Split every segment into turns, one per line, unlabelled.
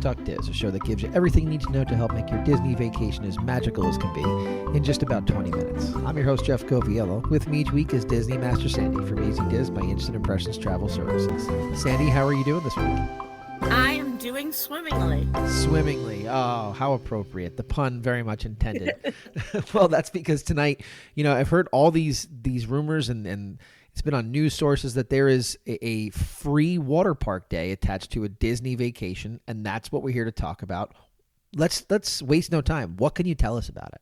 Talk Diz, a show that gives you everything you need to know to help make your Disney vacation as magical as can be in just about 20 minutes. I'm your host, Jeff Coviello. With me each week is Disney Master Sandy from Easy Diz by Instant Impressions Travel Services. Sandy, how are you doing this week?
I am doing swimmingly.
Swimmingly. Oh, how appropriate. The pun very much intended. Well, that's because tonight, I've heard all these rumors and it's been on news sources that there is a free water park day attached to a Disney vacation, and that's what we're here to talk about. Let's waste no time. What can you tell us about it?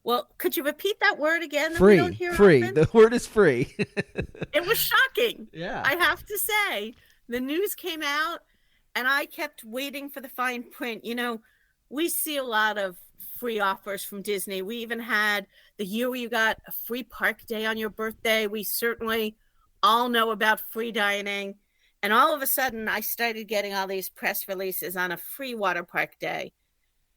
Well, could you repeat that word again?
Free.
We don't hear
free.
Often?
The word is free.
It was shocking.
Yeah.
I have to say. The news came out, and I kept waiting for the fine print. We see a lot of free offers from Disney. We even had the year where you got a free park day on your birthday. We certainly all know about free dining. And all of a sudden, I started getting all these press releases on a free water park day.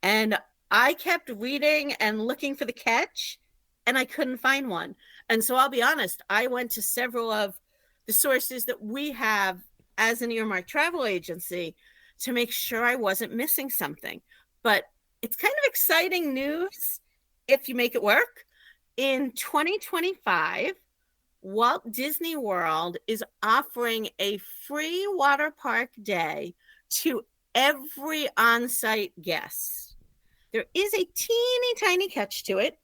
And I kept reading and looking for the catch, and I couldn't find one. And so I'll be honest, I went to several of the sources that we have as an earmark travel agency to make sure I wasn't missing something. But it's kind of exciting news if you make it work. In 2025, Walt Disney World is offering a free water park day to every on-site guest. There is a teeny tiny catch to it.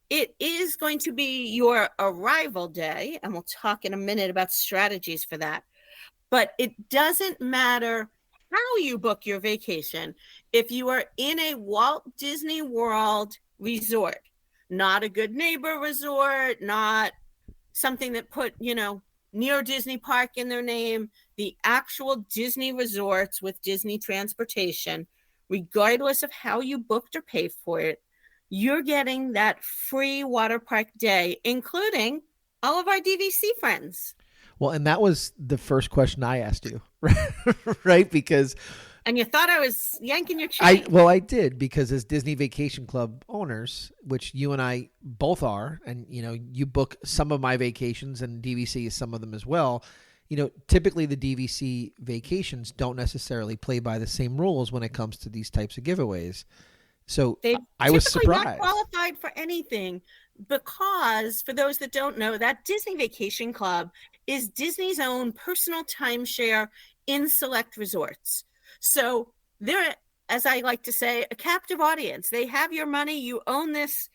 It is going to be your arrival day, and we'll talk in a minute about strategies for that. But it doesn't matter how you book your vacation. If you are in a Walt Disney World resort, not a Good Neighbor resort, not something that put, near Disney Park in their name, the actual Disney resorts with Disney transportation, regardless of how you booked or paid for it, you're getting that free water park day, including all of our DVC friends.
Well, and that was the first question I asked you, right? Because...
And you thought I was yanking your chain.
I did, because as Disney Vacation Club owners, which you and I both are, and, you book some of my vacations and DVC is some of them as well, typically the DVC vacations don't necessarily play by the same rules when it comes to these types of giveaways. So I was surprised.
Not qualified for anything because, for those that don't know, that Disney Vacation Club is Disney's own personal timeshare in select resorts. So they're, as I like to say, a captive audience. They have your money. You own this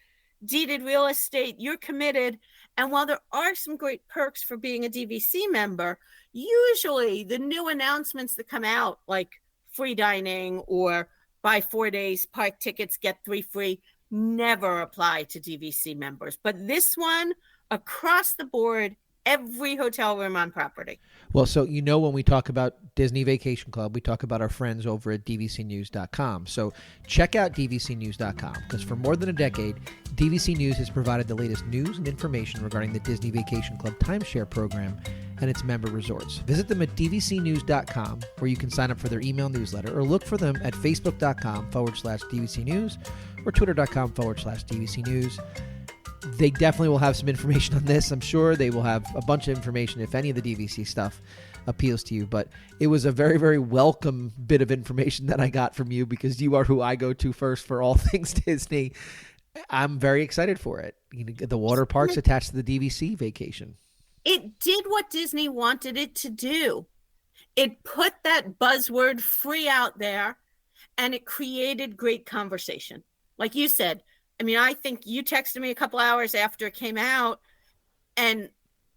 deeded real estate. You're committed. And while there are some great perks for being a DVC member, usually the new announcements that come out, like free dining or buy 4 days park tickets, get 3 free, never apply to DVC members. But this one, across the board, every hotel room on property.
Well, so when we talk about Disney Vacation Club, we talk about our friends over at dvcnews.com. So check out dvcnews.com, because for more than a decade, DVC News has provided the latest news and information regarding the Disney Vacation Club timeshare program and its member resorts. Visit them at dvcnews.com, where you can sign up for their email newsletter, or look for them at facebook.com/DVC News or twitter.com/DVC News. They definitely will have some information on this. I'm sure they will have a bunch of information if any of the DVC stuff appeals to you. But it was a very, very welcome bit of information that I got from you, because you are who I go to first for all things Disney. I'm very excited for it. The water parks attached to the DVC vacation.
It did what Disney wanted it to do. It put that buzzword free out there, and it created great conversation. Like you said, I think you texted me a couple hours after it came out, and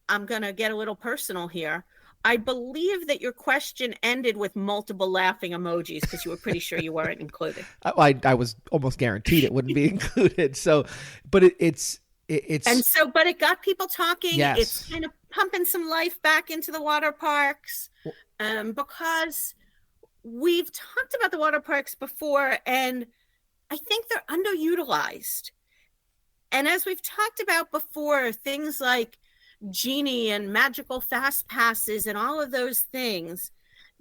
I'm going to get a little personal here. I believe that your question ended with multiple laughing emojis, because you were pretty sure you weren't included.
I was almost guaranteed it wouldn't be included. So, but it's.
But it got people talking.
Yes.
It's kind of pumping some life back into the water parks, because we've talked about the water parks before, and I think they're underutilized. And as we've talked about before, things like Genie and magical fast passes and all of those things,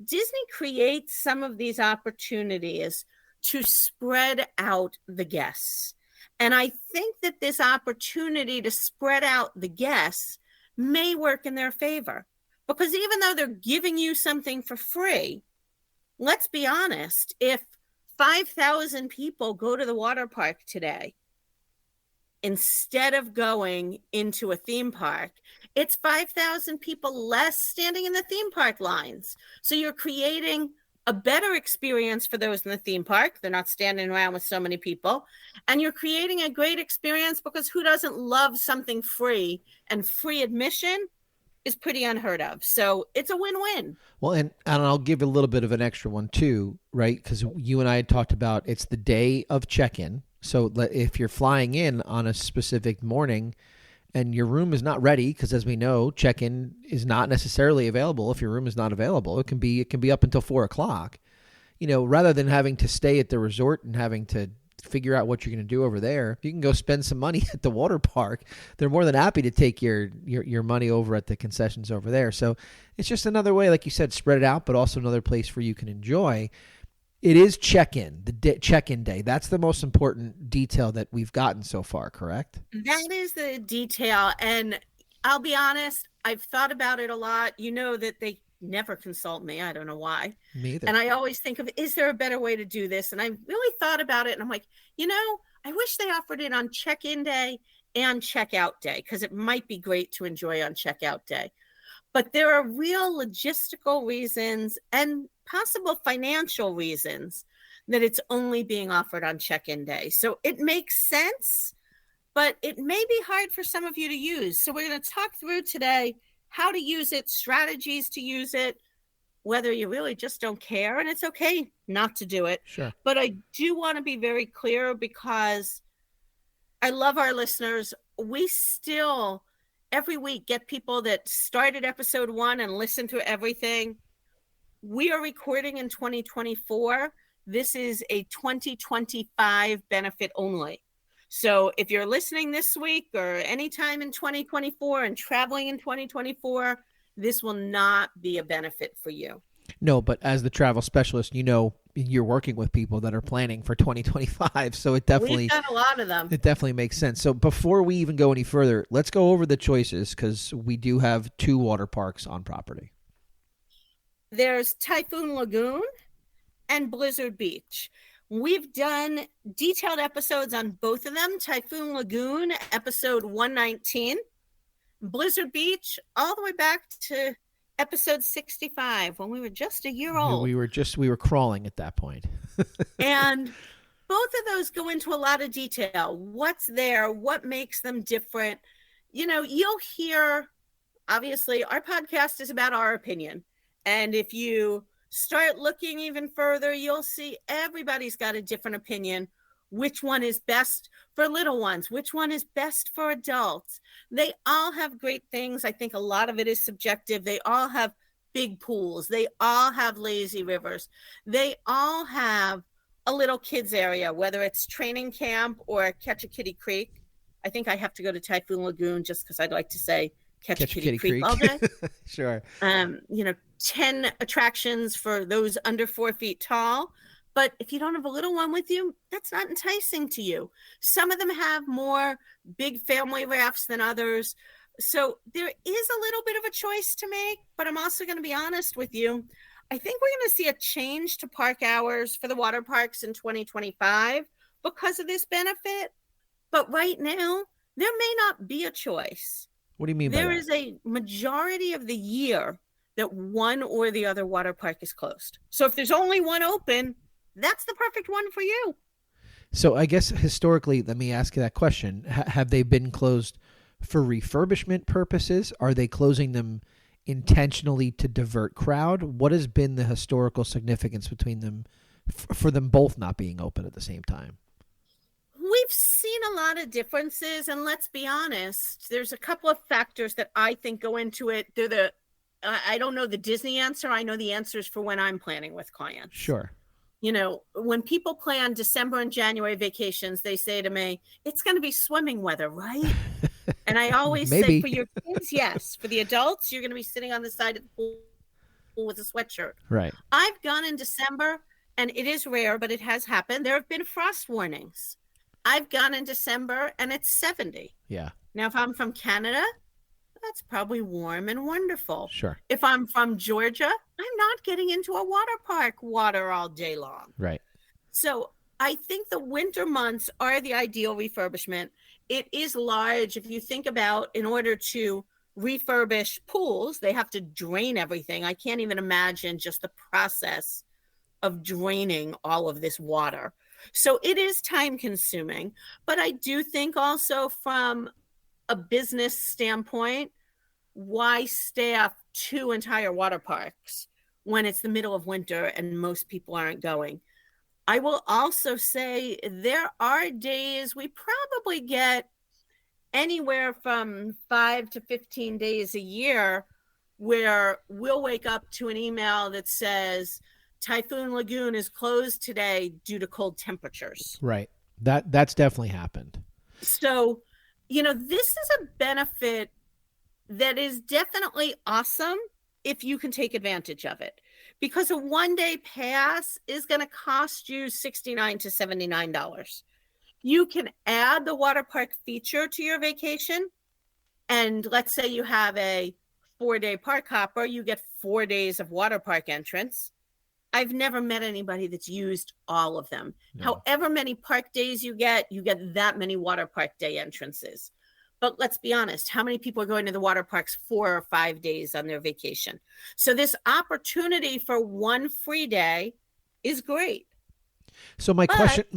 Disney creates some of these opportunities to spread out the guests. And I think that this opportunity to spread out the guests may work in their favor, because even though they're giving you something for free, let's be honest, if 5,000 people go to the water park today, instead of going into a theme park, it's 5,000 people less standing in the theme park lines. So you're creating a better experience for those in the theme park. They're not standing around with so many people. And you're creating a great experience because who doesn't love something free? And free admission is pretty unheard of. So it's a win-win.
Well, and I'll give a little bit of an extra one too, right? Because you and I had talked about it's the day of check-in. So if you're flying in on a specific morning and your room is not ready, because as we know, check-in is not necessarily available. If your room is not available, it can be up until 4:00. Rather than having to stay at the resort and having to figure out what you're going to do over there, you can go spend some money at the water park. They're more than happy to take your money over at the concessions over there. So it's just another way, like you said, spread it out, but also another place where you can enjoy. It is check-in, check-in day. That's the most important detail that we've gotten so far, correct?
That is the detail. And I'll be honest, I've thought about it a lot. You know that they never consult me. I don't know why.
Me either.
And I always think of, is there a better way to do this? And I really thought about it. And I'm like, I wish they offered it on check-in day and checkout day, because it might be great to enjoy on checkout day. But there are real logistical reasons and possible financial reasons that it's only being offered on check-in day. So it makes sense, but it may be hard for some of you to use. So we're going to talk through today how to use it, strategies to use it, whether you really just don't care, and it's okay not to do it.
Sure.
But I do want to be very clear, because I love our listeners. We still every week get people that started episode 1 and listen to everything. We are recording in 2024. This is a 2025 benefit only. So if you're listening this week or anytime in 2024 and traveling in 2024, this will not be a benefit for you.
No, but as the travel specialist, you're working with people that are planning for 2025. So we've
got a lot of them.
It definitely makes sense. So before we even go any further, let's go over the choices, because we do have 2 water parks on property.
There's Typhoon Lagoon and Blizzard Beach. We've done detailed episodes on both of them. Typhoon Lagoon, episode 119. Blizzard Beach, all the way back to episode 65, when we were just a year old.
We were crawling at that point.
And both of those go into a lot of detail. What's there? What makes them different? You'll hear, obviously, our podcast is about our opinion. And if you start looking even further, you'll see everybody's got a different opinion. Which one is best for little ones? Which one is best for adults? They all have great things. I think a lot of it is subjective. They all have big pools. They all have lazy rivers. They all have a little kids area, whether it's training camp or Catch a Kitty Creek. I think I have to go to Typhoon Lagoon just because I'd like to say Catch a Kitty Creek all day.
Sure.
10 attractions for those under 4 feet tall. But if you don't have a little one with you, that's not enticing to you. Some of them have more big family rafts than others. So there is a little bit of a choice to make, but I'm also going to be honest with you. I think we're going to see a change to park hours for the water parks in 2025 because of this benefit. But right now, there may not be a choice.
What do you mean by that?
There is a majority of the year that one or the other water park is closed. So if there's only one open, that's the perfect one for you.
So I guess historically, let me ask you that question. Have they been closed for refurbishment purposes? Are they closing them intentionally to divert crowd? What has been the historical significance between them for them both not being open at the same time?
We've seen a lot of differences, and let's be honest, there's a couple of factors that I think go into it. I don't know the Disney answer. I know the answers for when I'm planning with clients.
Sure.
When people plan December and January vacations, they say to me, it's going to be swimming weather, right? And I always say, for your kids, yes. For the adults, you're going to be sitting on the side of the pool with a sweatshirt.
Right.
I've gone in December, and it is rare, but it has happened. There have been frost warnings. I've gone in December, and it's 70.
Yeah.
Now, if I'm from Canada, that's probably warm and wonderful.
Sure.
If I'm from Georgia, I'm not getting into a water park water all day long.
Right.
So I think the winter months are the ideal refurbishment. It is large. If you think about, in order to refurbish pools, they have to drain everything. I can't even imagine just the process of draining all of this water. So it is time consuming, but I do think also from a business standpoint, why staff 2 entire water parks when it's the middle of winter and most people aren't going? I will also say there are days we probably get anywhere from 5 to 15 days a year where we'll wake up to an email that says Typhoon Lagoon is closed today due to cold temperatures.
Right. That's definitely happened.
So, this is a benefit that is definitely awesome if you can take advantage of it, because a 1-day pass is going to cost you $69 to $79. You can add the water park feature to your vacation. And let's say you have a 4-day park hopper, you get 4 days of water park entrance. I've never met anybody that's used all of them. No. However many park days you get that many water park day entrances. But let's be honest, how many people are going to the water parks 4 or 5 days on their vacation? So this opportunity for one free day is great.
So my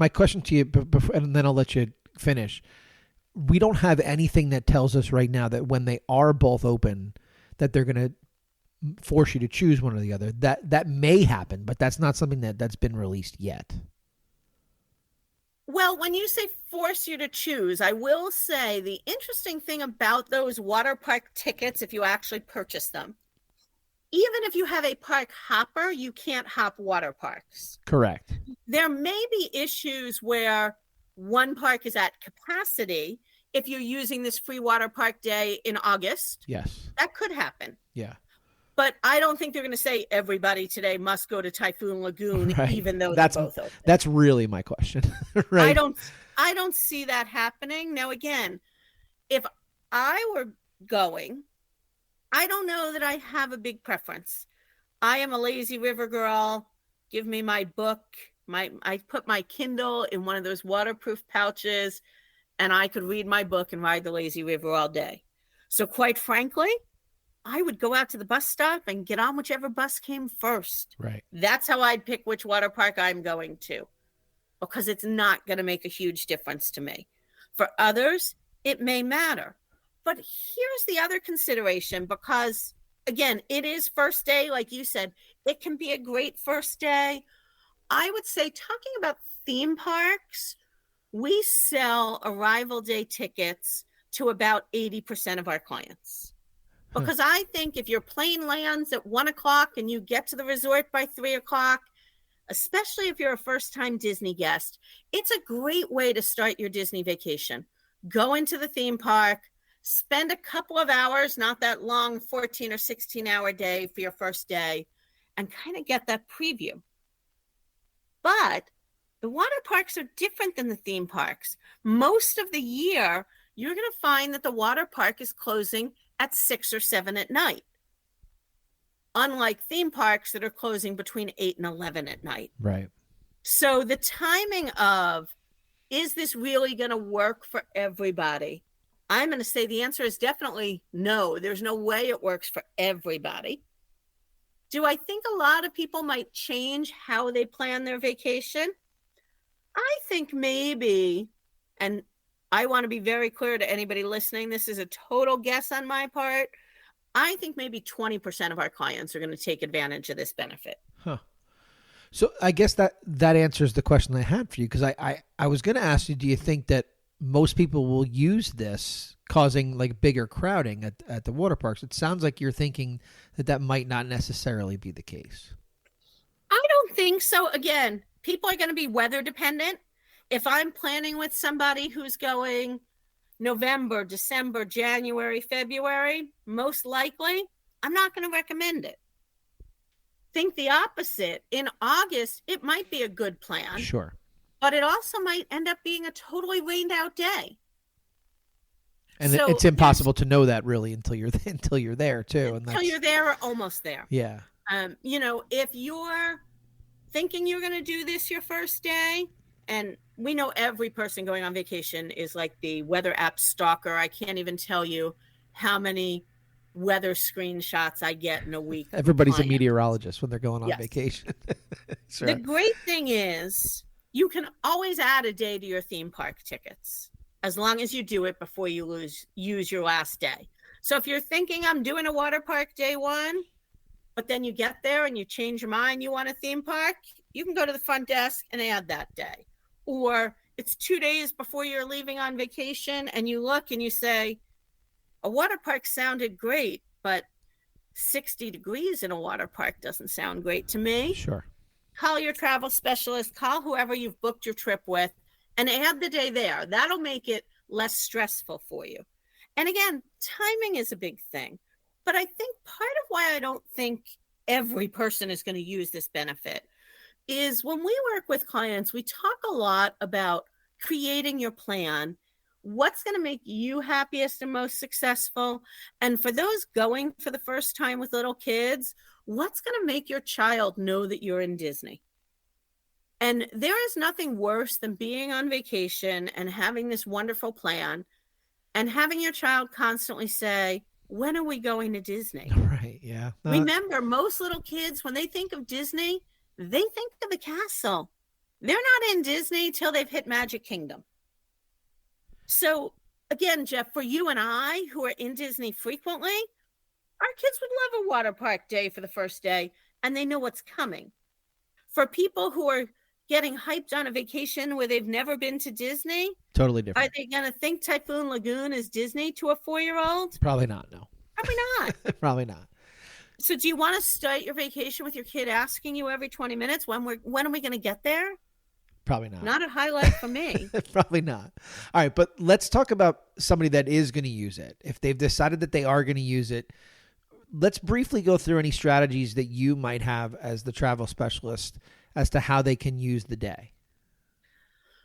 question to you, before, and then I'll let you finish. We don't have anything that tells us right now that when they are both open, that they're going to force you to choose one or the other. That may happen, but that's not something that's been released yet.
Well, when you say force you to choose, I will say the interesting thing about those water park tickets, if you actually purchase them, even if you have a park hopper, you can't hop water parks.
Correct.
There may be issues where one park is at capacity. If you're using this free water park day in August,
yes,
that could happen.
Yeah.
But I don't think they're going to say everybody today must go to Typhoon Lagoon,
right.
even though
that's
they're both open.
That's really my question. Right.
I don't see that happening. Now, again, if I were going, I don't know that I have a big preference. I am a lazy river girl. Give me my book. I put my Kindle in one of those waterproof pouches, and I could read my book and ride the lazy river all day. So quite frankly, I would go out to the bus stop and get on whichever bus came first.
Right.
That's how I'd pick which water park I'm going to, because it's not going to make a huge difference to me. For others, it may matter. But here's the other consideration, because, again, it is first day, like you said. It can be a great first day. I would say, talking about theme parks, we sell arrival day tickets to about 80% of our clients. Because I think if your plane lands at 1 o'clock and you get to the resort by 3 o'clock, especially if you're a first-time Disney guest, it's a great way to start your Disney vacation. Go into the theme park, spend a couple of hours, not that long, 14 or 16-hour day for your first day, and kind of get that preview. But the water parks are different than the theme parks. Most of the year, you're going to find that the water park is closing at 6 or 7 at night, unlike theme parks that are closing between 8 and 11 at night.
Right.
So the timing of, is this really going to work for everybody? I'm going to say the answer is definitely no. There's no way it works for everybody. Do I think a lot of people might change how they plan their vacation? I think maybe, and I want to be very clear to anybody listening, this is a total guess on my part. I think maybe 20% of our clients are going to take advantage of this benefit.
Huh. So I guess that answers the question I had for you, because I was going to ask you, do you think that most people will use this, causing like bigger crowding at the water parks? It sounds like you're thinking that might not necessarily be the case.
I don't think so. Again, people are going to be weather dependent. If I'm planning with somebody who's going November, December, January, February, most likely, I'm not going to recommend it. Think the opposite. In August, it might be a good plan.
Sure.
But it also might end up being a totally rained out day.
And
So
it's impossible to know that really until you're there too. And
until you're there or almost there.
Yeah.
If you're thinking you're going to do this your first day, and we know every person going on vacation is like the weather app stalker. I can't even tell you how many weather screenshots I get in a week.
Everybody's a meteorologist when they're going on vacation.
The great thing is you can always add a day to your theme park tickets as long as you do it before you use your last day. So if you're thinking I'm doing a water park day one, but then you get there and you change your mind, you want a theme park, you can go to the front desk and add that day. Or it's 2 days before you're leaving on vacation and you look and you say, a water park sounded great, but 60 degrees in a water park doesn't sound great to me.
Sure.
Call your travel specialist, call whoever you've booked your trip with, and add the day there. That'll make it less stressful for you. And again, timing is a big thing. But I think part of why I don't think every person is going to use this benefit is when we work with clients, we talk a lot about creating your plan, what's going to make you happiest and most successful. And for those going for the first time with little kids, what's going to make your child know that you're in Disney? And there is nothing worse than being on vacation and having this wonderful plan and having your child constantly say, when are we going to Disney?
Right, yeah.
Remember, most little kids, when they think of Disney, they think of the castle. They're not in Disney till they've hit Magic Kingdom. So, again, Jeff, for you and I, who are in Disney frequently, our kids would love a water park day for the first day, and they know what's coming. For people who are getting hyped on a vacation where they've never been to Disney,
totally different.
Are they going to think Typhoon Lagoon is Disney to a 4-year-old?
Probably not, no.
Probably not.
Probably not.
So do you want to start your vacation with your kid asking you every 20 minutes, when are we going to get there?
Probably not.
Not a highlight for me.
Probably not. All right, but let's talk about somebody that is going to use it. If they've decided that they are going to use it, let's briefly go through any strategies that you might have as the travel specialist as to how they can use the day.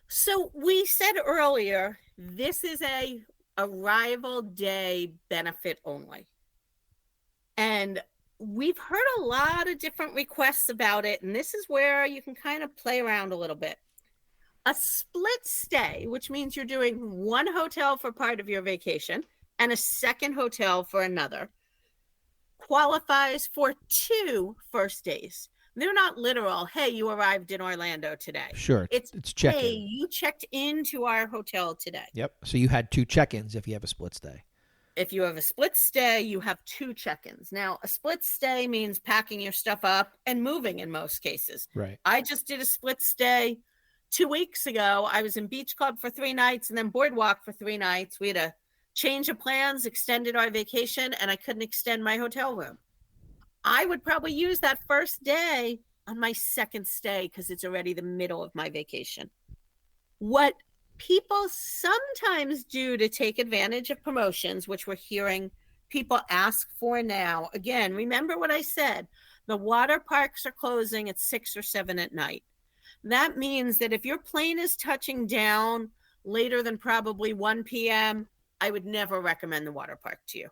So we said earlier, this is a arrival day benefit only. And we've heard a lot of different requests about it. And this is where you can kind of play around a little bit. A split stay, which means you're doing one hotel for part of your vacation and a second hotel for another, qualifies for 2 first days. They're not literal, hey, you arrived in Orlando today.
Sure. It's check-in.
Hey, you checked into our hotel today.
Yep. So you had 2 check-ins if you have a split stay.
If you have a split stay, you have 2 check-ins. Now, a split stay means packing your stuff up and moving in most cases.
Right.
I just did a split stay 2 weeks ago. I was in Beach Club for 3 nights and then Boardwalk for 3 nights. We had a change of plans, extended our vacation, and I couldn't extend my hotel room. I would probably use that first day on my second stay because it's already the middle of my vacation. What people sometimes do to take advantage of promotions, which we're hearing people ask for now. Again, remember what I said. The water parks are closing at 6 or 7 at night. That means that if your plane is touching down later than probably 1 p.m., I would never recommend the water park to you.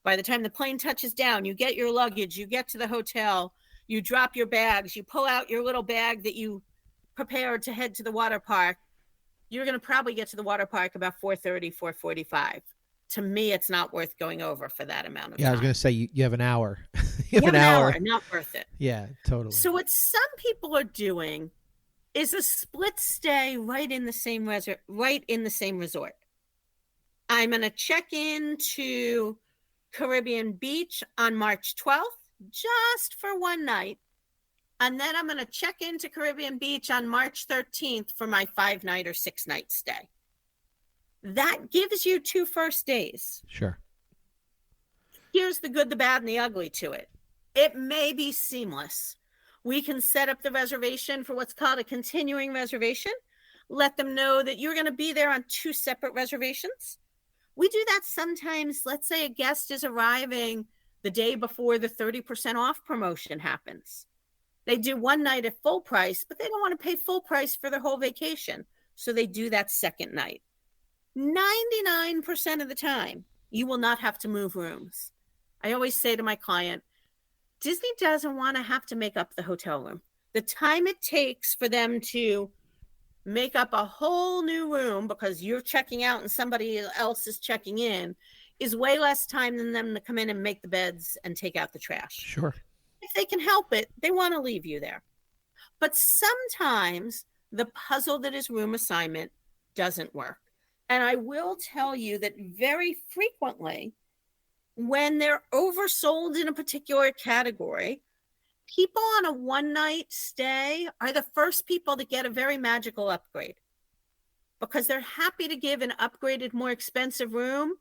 By the time the plane touches down, you get your luggage, you get to the hotel, you drop your bags, you pull out your little bag that you prepared to head to the water park. You're going to probably get to the water park about 4:30, 4:45. To me, it's not worth going over for that amount of time.
Yeah, I was going to say, you have an hour.
you have an hour. Not worth it.
Yeah, totally.
So what some people are doing is a split stay right in the same resort. I'm going to check into Caribbean Beach on March 12th, just for one night. And then I'm going to check into Caribbean Beach on March 13th for my 5-night or 6-night stay. That gives you 2 first days.
Sure.
Here's the good, the bad, and the ugly to it. It may be seamless. We can set up the reservation for what's called a continuing reservation. Let them know that you're going to be there on 2 separate reservations. We do that sometimes. Let's say a guest is arriving the day before the 30% off promotion happens. They do one night at full price, but they don't want to pay full price for their whole vacation. So they do that second night. 99% of the time, you will not have to move rooms. I always say to my client, Disney doesn't want to have to make up the hotel room. The time it takes for them to make up a whole new room because you're checking out and somebody else is checking in is way less time than them to come in and make the beds and take out the trash.
Sure.
If they can help it, they want to leave you there. But sometimes the puzzle that is room assignment doesn't work. And I will tell you that very frequently, when they're oversold in a particular category, people on a one-night stay are the first people to get a very magical upgrade because they're happy to give an upgraded, more expensive room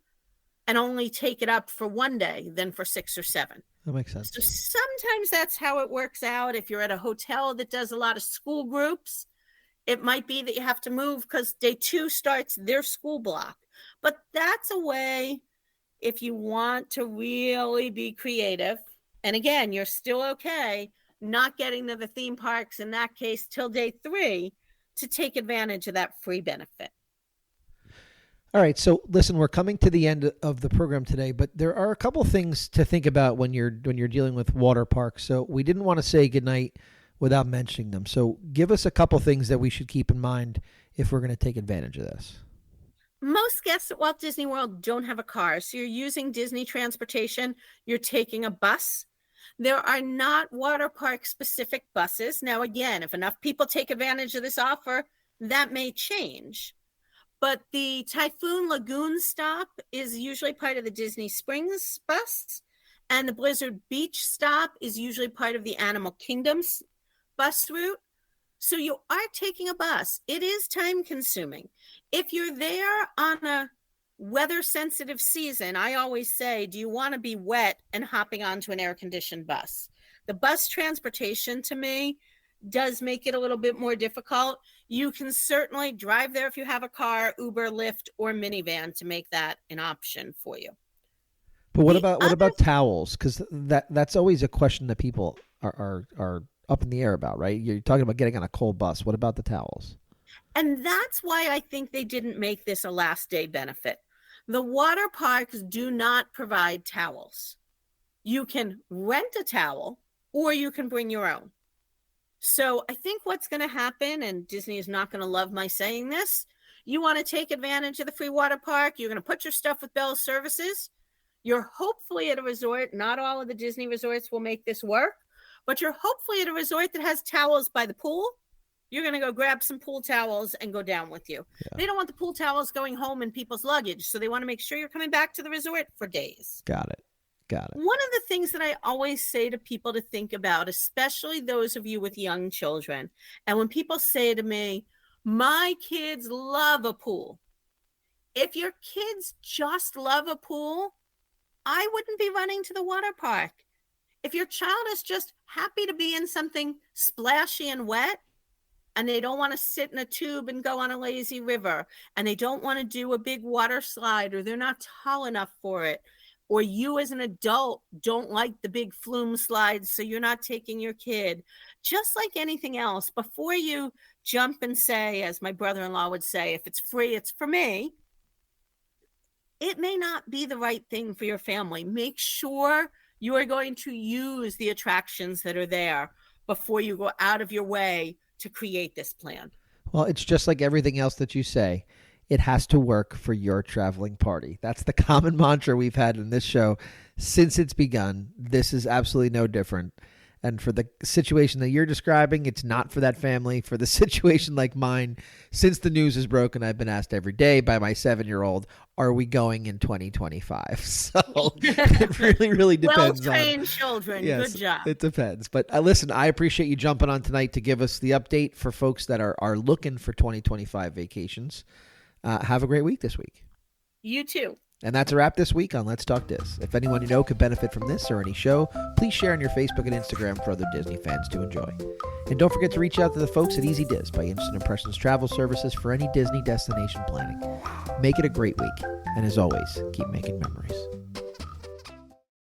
and only take it up for one day than for 6 or 7.
That makes sense.
So sometimes that's how it works out. If you're at a hotel that does a lot of school groups, it might be that you have to move because day 2 starts their school block. But that's a way, if you want to really be creative, and again, you're still okay not getting to the theme parks in that case till day 3 to take advantage of that free benefit.
All right. So listen, we're coming to the end of the program today, but there are a couple things to think about when you're dealing with water parks. So we didn't want to say goodnight without mentioning them. So give us a couple things that we should keep in mind if we're going to take advantage of this.
Most guests at Walt Disney World don't have a car. So you're using Disney transportation. You're taking a bus. There are not water park specific buses. Now, again, if enough people take advantage of this offer, that may change. But the Typhoon Lagoon stop is usually part of the Disney Springs bus, and the Blizzard Beach stop is usually part of the Animal Kingdom's bus route. So you are taking a bus. It is time consuming. If you're there on a weather sensitive season, I always say, do you want to be wet and hopping onto an air conditioned bus? The bus transportation to me does make it a little bit more difficult. You can certainly drive there if you have a car, Uber, Lyft, or minivan to make that an option for you.
But what about towels? Because that's always a question that people are up in the air about, right? You're talking about getting on a cold bus. What about the towels?
And that's why I think they didn't make this a last day benefit. The water parks do not provide towels. You can rent a towel or you can bring your own. So I think what's going to happen, and Disney is not going to love my saying this, you want to take advantage of the free water park, you're going to put your stuff with Bell Services, you're hopefully at a resort, not all of the Disney resorts will make this work, but you're hopefully at a resort that has towels by the pool. You're going to go grab some pool towels and go down with you. Yeah. They don't want the pool towels going home in people's luggage, so they want to make sure you're coming back to the resort for days.
Got it. One
of the things that I always say to people to think about, especially those of you with young children, and when people say to me, my kids love a pool. If your kids just love a pool, I wouldn't be running to the water park. If your child is just happy to be in something splashy and wet, and they don't want to sit in a tube and go on a lazy river, and they don't want to do a big water slide, or they're not tall enough for it, or you as an adult don't like the big flume slides, so you're not taking your kid. Just like anything else, before you jump and say, as my brother-in-law would say, if it's free, it's for me, it may not be the right thing for your family. Make sure you are going to use the attractions that are there before you go out of your way to create this plan.
Well, it's just like everything else that you say. It has to work for your traveling party. That's the common mantra we've had in this show since it's begun. This is absolutely no different. And for the situation that you're describing, it's not for that family. For the situation like mine, since the news is broken, I've been asked every day by my 7-year-old, are we going in 2025? So it really depends.
Well-trained children.
Yes,
good job.
It depends. But listen, I appreciate you jumping on tonight to give us the update for folks that are looking for 2025 vacations. Have a great week this week.
You too.
And that's a wrap this week on Let's Talk Dis. If anyone you know could benefit from this or any show, please share on your Facebook and Instagram for other Disney fans to enjoy. And don't forget to reach out to the folks at Easy Dis by Instant Impressions Travel Services for any Disney destination planning. Make it a great week. And as always, keep making memories.